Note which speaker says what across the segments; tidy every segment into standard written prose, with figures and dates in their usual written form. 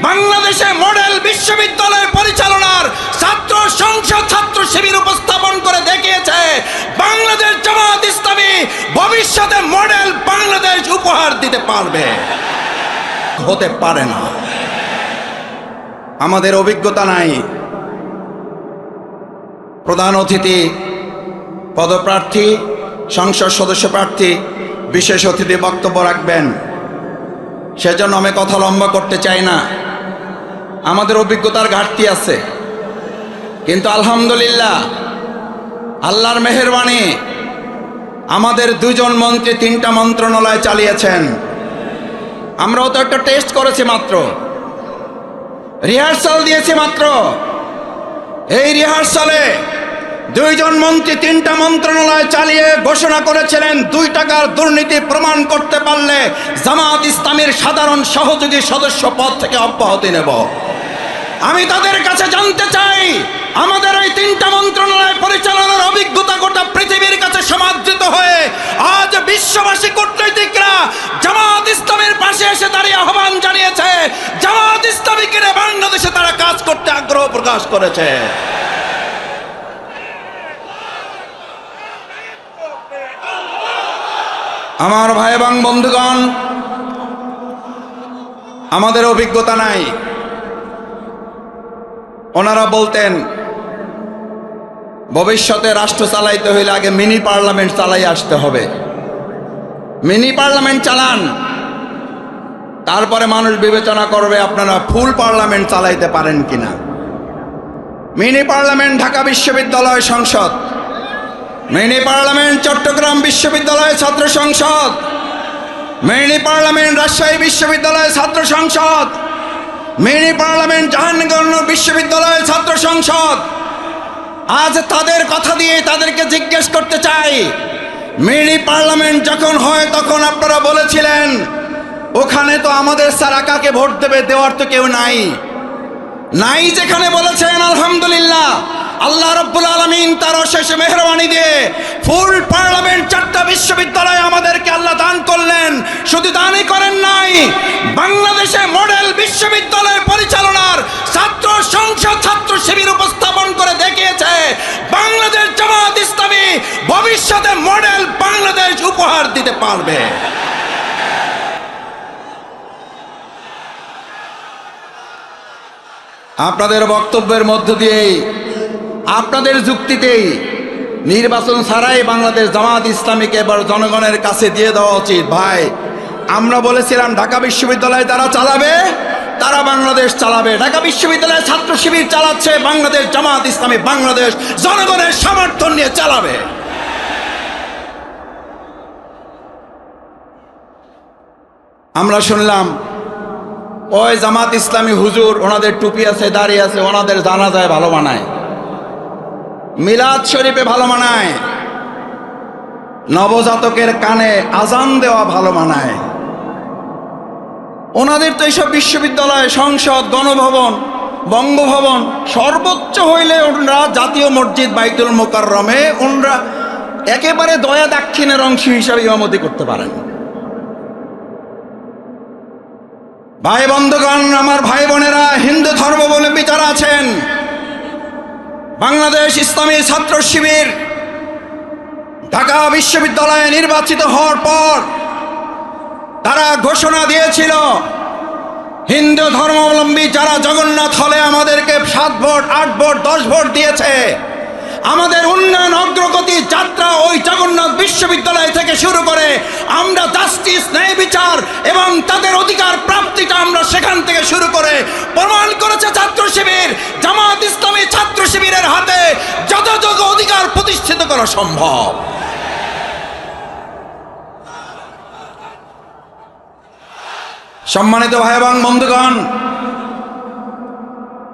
Speaker 1: বাংলাদেশে মডেল বিশ্ববিদ্যালয় পরিচালনার ছাত্র সংসদ ছাত্র শিবির উপস্থাপন করে দেখিয়েছে বাংলাদেশ জামাত ইসলামী ভবিষ্যতে মডেল বাংলাদেশ উপহার দিতে পারবে, হতে পারে না। আমাদের অভিজ্ঞতা নাই। প্রধান অতিথি, পদপ্রার্থী, সংসদ সদস্য প্রার্থী, বিশেষ অতিথি বক্তব্য রাখবেন, সেজন্য আমি কথা লম্বা করতে চাই না। আমাদের অভিজ্ঞতার ঘাটতি আছে, কিন্তু আলহামদুলিল্লাহ আল্লাহর মেহেরবানি আমাদের দুজন মন্ত্রী 3টা মন্ত্রণালয় চালিয়েছেন। আমরাও তো একটা টেস্ট করেছি, মাত্র রিহার্সাল দিয়েছি মাত্র। এই রিহার্সালে 2 জন মন্ত্রী 3টা মন্ত্রণালয় চালিয়ে ঘোষণা করেছিলেন 2 টাকার দুর্নীতি প্রমাণ করতে পারলে জামাত ইসলামীর সাধারণ সহযোগী সদস্য পদ থেকে অব্যাহতি নেব। আমি তাদের কাছে জানতে চাই, আমাদের ওই 3টা মন্ত্রণালয় পরিচালনার অভিজ্ঞতা গোটা পৃথিবীর কাছে সমাদৃত হয়ে আজ বিশ্ববাসী কূটনৈতিকরা জামাত ইসলামের পাশে এসে দাঁড়িয়ে আহ্বান জানিয়েছে, জামাত ইসলামীকে নিয়ে বাংলাদেশে তারা কাজ করতে আগ্রহ প্রকাশ করেছে। আমার ভাই এবং বন্ধুগণ, আমাদের অভিজ্ঞতা নাই। ওনারা বলতেন ভবিষ্যতে রাষ্ট্র চালাইতে হইলে আগে মিনি পার্লামেন্ট চালাই আসতে হবে। মিনি পার্লামেন্ট চালান, তারপরে মানুষ বিবেচনা করবে আপনারা ফুল পার্লামেন্ট চালাইতে পারেন কিনা। মিনি পার্লামেন্ট ঢাকা বিশ্ববিদ্যালয় সংসদ, মিনি পার্লামেন্ট চট্টগ্রাম বিশ্ববিদ্যালয় ছাত্র সংসদ, মিনি পার্লামেন্ট রাজশাহী বিশ্ববিদ্যালয় ছাত্র সংসদ, মিনি পার্লামেন্ট জাহাঙ্গীরনগর বিশ্ববিদ্যালয় ছাত্র সংসদ। আজ তাদের কথা দিয়ে তাদেরকে জিজ্ঞেস করতে চাই, মিনি পার্লামেন্ট যখন হয় তখন আপনারা বলেছিলেন ওখানে তো আমাদের ছাড়া কাকে ভোট দেবে, দেওয়ার তো কেউ নাই। নাই যেখানে বলেছেন, আলহামদুলিল্লাহ আল্লাহ রাব্বুল আলামিন তার অশেষ মেহেরবানি দিয়ে ফুল পার্লামেন্ট 4টা বিশ্ববিদ্যালয় আমাদেরকে আল্লাহ দান করলেন। শুধু দানই করেন নাই, বাংলাদেশে মডেল বিশ্ববিদ্যালয় পরিচালনার ছাত্র সংসদ ছাত্র শিবির উপস্থাপন করে দেখিয়েছে বাংলাদেশ জামাত ইসলামী ভবিষ্যতে মডেল বাংলাদেশ উপহার দিতে পারবে। আপনাদের বক্তব্যের মধ্য দিয়েই, আপনাদের যুক্তিতেই নির্বাচন ছাড়াই বাংলাদেশ জামাত ইসলামীকে এবার জনগণের কাছে দিয়ে দেওয়া উচিত। ভাই, আমরা বলেছিলাম ঢাকা বিশ্ববিদ্যালয় তারা চালাবে, তারা বাংলাদেশ চালাবে। ঢাকা বিশ্ববিদ্যালয়ে ছাত্র শিবির চালাচ্ছে, বাংলাদেশ জামাত ইসলামী বাংলাদেশ জনগণের সমর্থন নিয়ে চালাবে। আমরা শুনলাম ওই জামাত ইসলামী হুজুর, ওনাদের টুপি আছে, দাড়ি আছে, ওনাদের জানাজায় ভালো মানায়, মিলাদ শরীফে ভালো মানায়, নবজাতকের কানে আজান দেওয়া ভালো মানায়। ওনাদের তো এইসব বিশ্ববিদ্যালয়, সংসদ, গণভবন, বঙ্গভবন, সর্বোচ্চ হইলে ওনারা জাতীয় মসজিদ বাইতুল মোকাররমে ওনারা একেবারে দয়া দাক্ষিণের অংশ হিসাবে ইমামতি করতে পারেন। ভাই বন্ধুগণ, আমার ভাই বোনেরা, হিন্দু ধর্মাবলম্বী বিচার আছেন, বাংলাদেশ ইসলামী ছাত্র শিবির ঢাকা বিশ্ববিদ্যালয়ে নির্বাচিত হওয়ার পর তারা ঘোষণা দিয়েছিল হিন্দু ধর্মাবলম্বী যারা জগন্নাথ হলে আমাদেরকে 7 ভোট, 8 ভোট, 10 ভোট দিয়েছে, আমাদের উন্নয়ন অগ্রগতি যাত্রা ওই জগন্নাথ বিশ্ববিদ্যালয় থেকে শুরু করে আমরা জাস্টিস, ন্যায় বিচার এবং তাদের অধিকার প্রাপ্তিটা আমরা সেখান থেকে শুরু করে প্রমাণ করেছে ছাত্র শিবির। জামাত ইসলামী ছাত্র শিবিরের হাতে যথাযথ অধিকার প্রতিষ্ঠিত করা সম্ভব। সম্মানিত ভাই এবং বন্ধুগণ,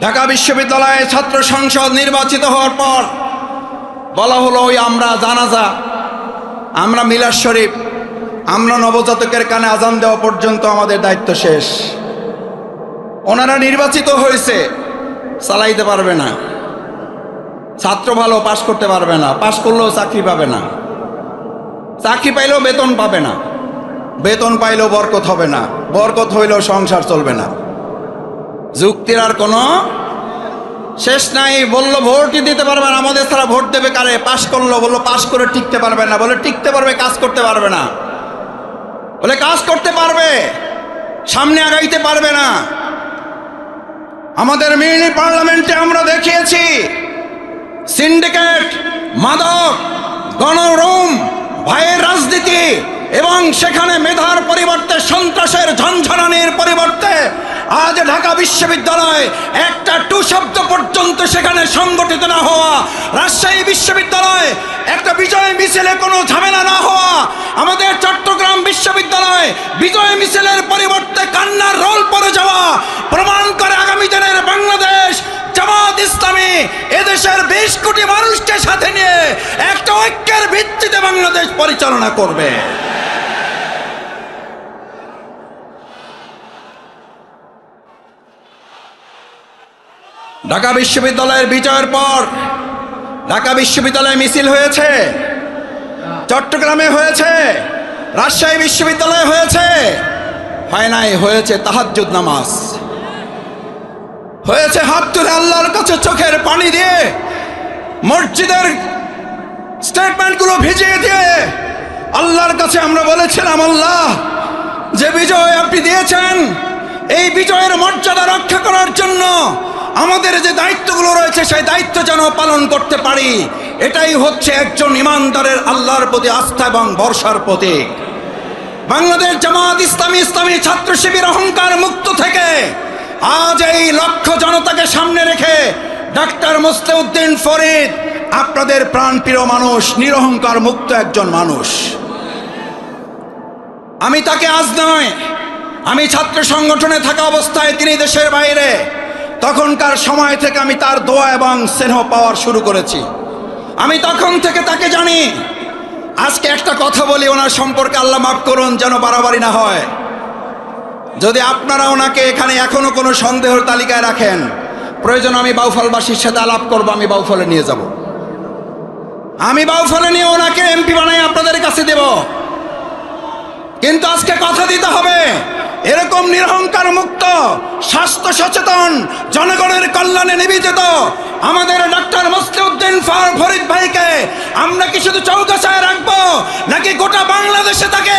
Speaker 1: ঢাকা বিশ্ববিদ্যালয়ে ছাত্র সংসদ নির্বাচিত হওয়ার পর বলা হলো ওই আমরা জানাজা, আমরা মিলাদ শরীফ, আমরা নবজাতকের কানে আজান দেওয়া পর্যন্ত আমাদের দায়িত্ব শেষ। ওনারা নির্বাচিত হয়েছে, চালাইতে পারবে না। ছাত্র ভালো, পাশ করতে পারবে না, পাশ করলেও চাকরি পাবে না, চাকরি পাইলেও বেতন পাবে না, বেতন পাইলেও বরকত হবে না, বরকত হইলেও সংসার চলবে না। যুক্তির আর কোনো শেষ নাই। বললো ভোটই দিতে পারবে না, আমাদের ছাড়া ভোট দেবে কারে? পাশ করলো, বললো পাশ করে টিকতে পারবে না। বলে টিকতে পারবে, কাজ করতে পারবে না। বলে কাজ করতে পারবে, সামনে আগাইতে পারবে না। আমাদের মিনি পার্লামেন্টে আমরা দেখিয়েছি সিন্ডিকেট, মাদক, গণরুম, ভয়ের রাজনীতি এবং সেখানে মেধার পরিবর্তে সন্ত্রাসের ঝনঝনানির পরিবর্তে আজ ঢাকা বিশ্ববিদ্যালয় একটা টু শব্দ পর্যন্ত সেখানে সংগঠিত না হওয়া, রাজশাহী বিশ্ববিদ্যালয় একটা বিজয় মিছিলে কোনো ঝামেলা না হওয়া, আমাদের চট্টগ্রাম বিশ্ববিদ্যালয় বিজয় মিছিলের পরিবর্তে কান্নার রোল পড়ে যাওয়া প্রমাণ করে আগামী দিনের বাংলাদেশ জামাত ইসলামী এদেশের 20 কোটি মানুষকে সাথে নিয়ে একটা ঐক্যের ভিত্তিতে বাংলাদেশ পরিচালনা করবে। ঢাকা বিশ্ববিদ্যালয়ের বিজয়ের পর ঢাকা বিশ্ববিদ্যালয়ে মিছিল হয়েছে, চট্টগ্রামে হয়েছে, রাজশাহী বিশ্ববিদ্যালয়ে হয়েছে, হয় নাই? হয়েছে তাহাজ্জুদ নামাজ, হয়েছে হাত তুলে আল্লাহর কাছে চোখের পানি দিয়ে, মসজিদের স্টেটমেন্টগুলো ভিজিয়ে দিয়ে আল্লাহর কাছে আমরা বলেছিলাম, আল্লাহ যে বিজয় আপনি দিয়েছেন এই বিজয়ের মর্যাদা রক্ষা করার জন্য আমাদের যে দায়িত্বগুলো রয়েছে সেই দায়িত্ব যেন পালন করতে পারি। এটাই হচ্ছে একজন ইমানদারের আল্লাহর প্রতি আস্থা এবং ভরসার প্রতীক। বাংলাদেশ জামাত ইসলামী, ইসলামী ছাত্র শিবির অহংকার মুক্ত থেকে আজ এই লক্ষ জনতাকে সামনে রেখে ডাক্তার মোসলেউদ্দিন ফরিদ আপনাদের প্রাণপ্রিয় মানুষ, নিরহংকার মুক্ত একজন মানুষ। আমি তাকে আজ নয়, আমি ছাত্র সংগঠনে থাকা অবস্থায় তিনি দেশের বাইরে, তখনকার সময় থেকে আমি তার দোয়া এবং স্নেহ পাওয়ার শুরু করেছি। আমি তখন থেকে তাকে জানি। আজকে একটা কথা বলি ওনার সম্পর্কে, আল্লাহ মাফ করুন যেন বাড়াবাড়ি না হয়। যদি আপনারা ওনাকে এখানে এখনো কোনো সন্দেহের তালিকায় রাখেন, প্রয়োজন আমি বাউফলবাসীর সাথে আলাপ করবো, আমি বাউফলে নিয়ে যাব, আমি বাউফলে নিয়ে ওনাকে এমপি বানাই আপনাদের কাছে দেব। কিন্তু আজকে কথা দিতে হবে, এরকম নিরহংকার মুক্ত, স্বাস্থ্য সচেতন, জনগণের কল্যাণে নিবেদিত আমাদের ডাক্তার মোসলেউদ্দিন ফরিদ ভাইকে আমরা কি শুধু চৌগাছায় রাখবো, নাকি গোটা বাংলাদেশে তাকে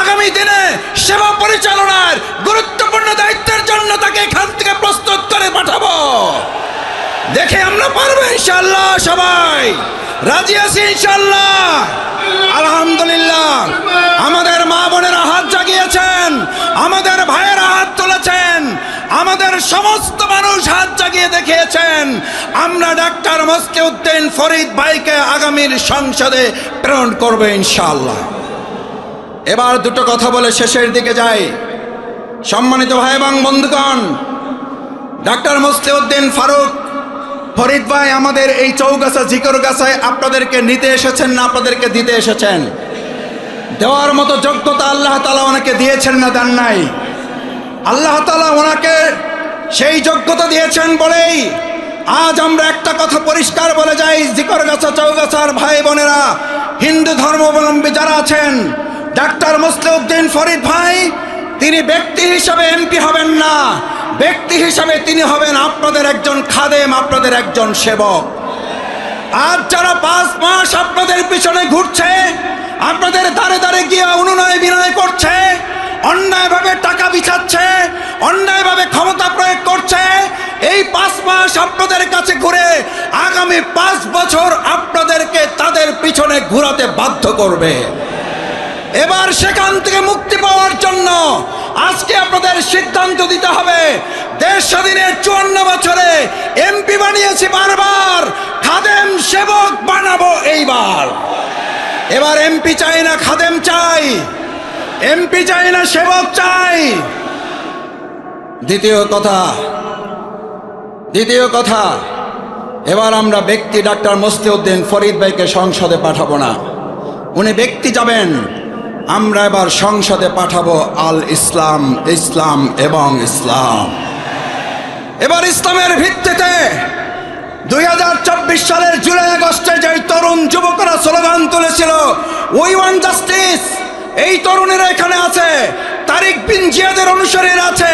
Speaker 1: আগামী দিনে সেবা পরিচালনার গুরুত্বপূর্ণ দায়িত্বের জন্য তাকে এখান থেকে প্রস্তুত করে পাঠাবো? দেখে আমরা পারবো ইনশাআল্লাহ। সবাই রাজি আছি ইনশাআল্লাহ? আলহামদুলিল্লাহ। আমাদের মা বোনেরা হাত জাগিয়েছেন, আমাদের ভাইয়েরা হাত তুলেছেন, আমাদের সমস্ত মানুষ হাত জাগিয়ে দেখিয়েছেন। আমরা ডাক্তার মোসলেউদ্দিন ফরিদ ভাইকে আগামীর সংসদে প্রেরণ করবো ইনশাআল্লাহ। এবার দুটো কথা বলে শেষের দিকে যাই। সম্মানিত ভাই এবং বন্ধুগণ, ডাক্তার মোসলেউদ্দিন ফরিদ ভাই আমাদের এই চৌগাছা জিকরগাছায় আপনাদেরকে নিতে এসেছেন না আপনাদেরকে দিতে এসেছেন? দেওয়ার মতো যোগ্যতা আল্লাহ তাআলা ওনাকে দিয়েছেন না দেন নাই? আল্লাহ তাআলা ওনাকে সেই যোগ্যতা দিয়েছেন বলেই আজ আমরা একটা কথা পরিষ্কার বলে যাই, জিকরগাছা চৌগাছার ভাই বোনেরা, হিন্দু ধর্মাবলম্বী যারা আছেন, ডাক্তার মোসলেউদ্দিন ফরিদ ভাই তিনি ব্যক্তি হিসাবে এমপি হবেন না, ব্যক্তি হিসাবে তিনি হবেন আপনাদের একজন খাদেম, আপনাদের একজন সেবক। আজ যারা 5 মাস আপনাদের পিছনে ঘুরছে, আপনাদের দাঁড়ে দাঁড়ে গিয়ে অনুনয় বিনয় করছে, অন্যায়ভাবে টাকা বিছাচ্ছে, অন্যায়ভাবে ক্ষমতা প্রয়োগ করছে, এই 5 মাস আপনাদের কাছে ঘুরে আগামী 5 বছর আপনাদেরকে তাদের পিছনে ঘোরাতে বাধ্য করবে। এবার সেখান থেকে মুক্তি পাওয়ার জন্য আজকে আপনাদের সিদ্ধান্ত দিতে হবে। দেশ স্বাধীনের 54 বছরে এমপি বানিয়েছি বারবার, খাদেম সেবক বানাবো এইবার। এবার এমপি চাই না খাদেম চাই, এমপি চাই না সেবক চাই। দ্বিতীয় কথা, এবার আমরা ব্যক্তি ডাক্তার মোসলেউদ্দিন ফরিদ ভাইকে সংসদে পাঠাবো না, উনি ব্যক্তি যাবেন। আমরা এবার সংসদে পাঠাবো আল ইসলাম, ইসলাম এবং ইসলাম। এবার ইসলামের ভিত্তিতে 2024 সালের জুলাই আগস্টে যে তরুণ যুবকরা স্লোগান তুলেছিল উই ওয়ান্ট জাস্টিস, এই তরুণেরা এখানে আছে, তারিক বিন জিয়াদের অনুসারীরা আছে,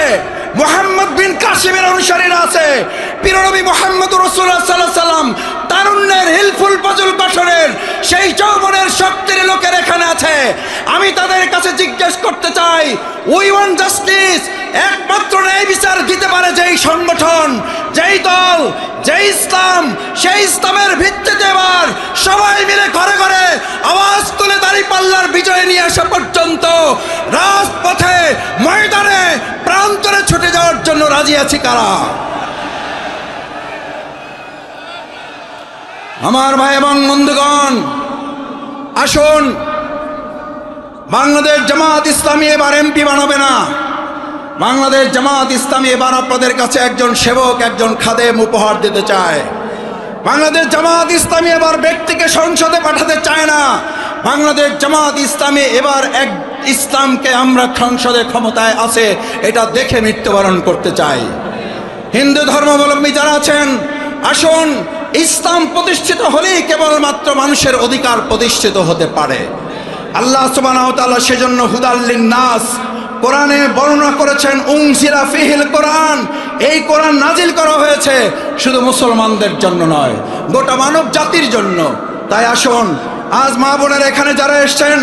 Speaker 1: মোহাম্মদ বিন কাসিমের অনুসারী আছে। প্রিয়নবী মুহাম্মদুর রাসূলুল্লাহ সাল্লাল্লাহু আলাইহি সাল্লাম তারুণ্যের হিলফুল পাজল গঠনের সেই যৌবনের শক্তির লোকের এখানে আছে। আমি তাদের কাছে জিজ্ঞেস করতে চাই, উই ওয়ান্ট জাস্টিস, একমাত্র ন্যায় বিচার দিতে পারে যেই সংগঠন, যেই দল, যেই ইসলাম, সেই ইসলামের ভিত্তিতে এবার সবাই মিলে ঘরে ঘরে আওয়াজ তুলে দাঁড়িপাল্লার বিজয় নিয়ে আসা পর্যন্ত রাজপথে, ময়দানে, প্রান্তরে ছুটে যাওয়ার জন্য রাজি আছি কারা? আমার ভাই এবং বন্ধুগণ, আসুন, বাংলাদেশ জামাত ইসলামী এবার এমপি বানাবে না। বাংলাদেশ জামাত ইসলামী এবার আপনাদের কাছে একজন সেবক, একজন খাদেম উপহার দিতে চায়। বাংলাদেশ জামাত ইসলামী এবার ব্যক্তিকে সংসদে পাঠাতে চায় না। বাংলাদেশ জামাত ইসলামী এবার এক ইসলামকে আমরা সংসদে ক্ষমতায় আছে এটা দেখে মৃত্যুবরণ করতে চাই। হিন্দু ধর্মাবলম্বী যারা আছেন, আসুন, ইসলাম প্রতিষ্ঠিত হলেই কেবলমাত্র মানুষের অধিকার প্রতিষ্ঠিত হতে পারে। আল্লাহ সুবহানাহু ওয়া তাআলা সেজন্য হুদাল লিন-নাস কোরআনে বর্ণনা করেছেন, উনজিলা ফিহিল কোরআন, এই কোরআন নাজিল করা হয়েছে শুধু মুসলমানদের জন্য নয়, গোটা মানব জাতির জন্য। তাই আসুন, আজ মা বোনের এখানে যারা এসেছেন,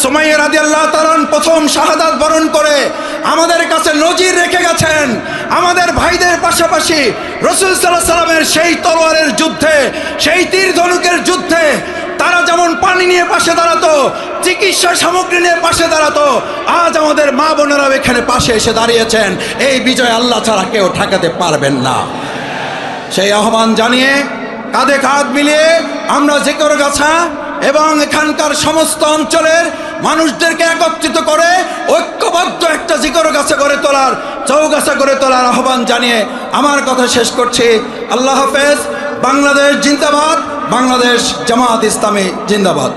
Speaker 1: সুমাইয়া রাদিয়াল্লাহু তাআলা প্রথম শাহাদাত বরণ করে আমাদের কাছে নজির রেখে গেছেন। আমাদের ভাইদের পাশাপাশি রাসূল সাল্লাল্লাহু আলাইহি সাল্লামের সেই তলোয়ারের যুদ্ধে, সেই তীর ধনুকের যুদ্ধে তারা যেমন পানি নিয়ে পাশে দাঁড়াতো, চিকিৎসা সামগ্রী নিয়ে পাশে দাঁড়াতো, আজ আমাদের মা বোনেরাও এখানে পাশে এসে দাঁড়িয়েছেন। এই বিজয় আল্লাহ ছাড়া কেউ ঠেকাতে পারবেন না। সেই আহ্বান জানিয়ে কাঁধে কাঁধ মিলিয়ে আমরা জিকরগাছা এবং এখানকার সমস্ত অঞ্চলের মানুষদেরকে একত্রিত করে ঐক্যবদ্ধ একটা জিকরগাছা গড়ে তোলার, চৌগাছা গড়ে তোলার আহ্বান জানিয়ে আমার কথা শেষ করছি। আল্লাহ হাফেজ। বাংলাদেশ জিন্দাবাদ, বাংলাদেশ জামাত ইসলামী জিন্দাবাদ।